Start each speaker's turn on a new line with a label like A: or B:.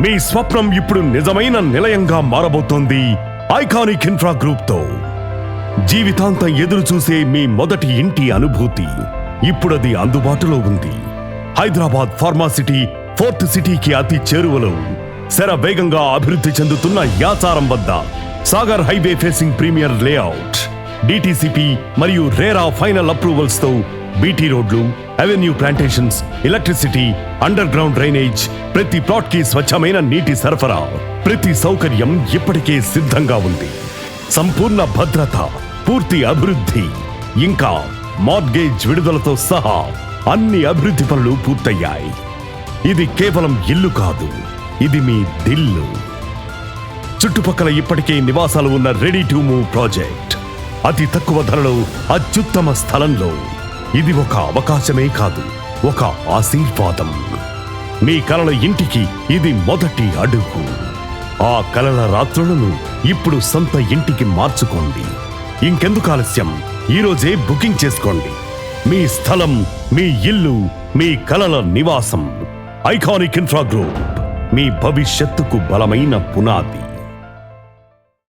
A: మీ స్వప్నం ఇప్పుడు నిజమైన నిలయంగా మారబోతోంది ఐకానిక్ ఇన్ఫ్రా గ్రూప్ తో. జీవితాంతం ఎదురు చూసే మీ మొదటి ఇంటి అనుభూతి ఇప్పుడది అందుబాటులో ఉంది. హైదరాబాద్ ఫార్మాసిటీ ఫోర్త్ సిటీకి అతి చేరువలో శరవేగంగా అభివృద్ధి చెందుతున్న యాచారం వద్ద Sagar highway facing premier layout, DTCP మరియు రేరా ఫైనల్ అప్రూవల్స్ తో బీటీ రోడ్లు, avenue plantations, electricity, underground drainage, ప్రతి ప్లాట్ కి స్వచ్ఛమైన నీటి సరఫరా, ప్రతి సౌకర్యం ఇప్పటికే సిద్ధంగా ఉంది. సంపూర్ణ భద్రత, పూర్తి అభివృద్ధి, ఇంకా మార్గేజ్ విడుదలతో సహా అన్ని అభివృద్ధి పనులు పూర్తయ్యాయి. ఇది కేవలం ఇల్లు కాదు, ఇది మీ దిల్లు. చుట్టుపక్కల ఇప్పటికే నివాసాలు ఉన్న రెడీ టు మూవ్ ప్రాజెక్ట్. అతి తక్కువ ధరలో అత్యుత్తమ స్థలంలో. ఇది ఒక అవకాశమే కాదు, ఒక ఆశీర్వాదం. మీ కలల ఇంటికి ఇది మొదటి అడుగు. ఆ కలల రాత్రులను ఇప్పుడు సొంత ఇంటికి మార్చుకోండి. ఇంకెందుకు ఆలస్యం? ఈరోజే బుకింగ్ చేసుకోండి. మీ స్థలం, మీ ఇల్లు, మీ కలల నివాసం. ఐకానిక్ ఇన్ఫ్రా గ్రూప్, మీ భవిష్యత్తుకు బలమైన పునాది.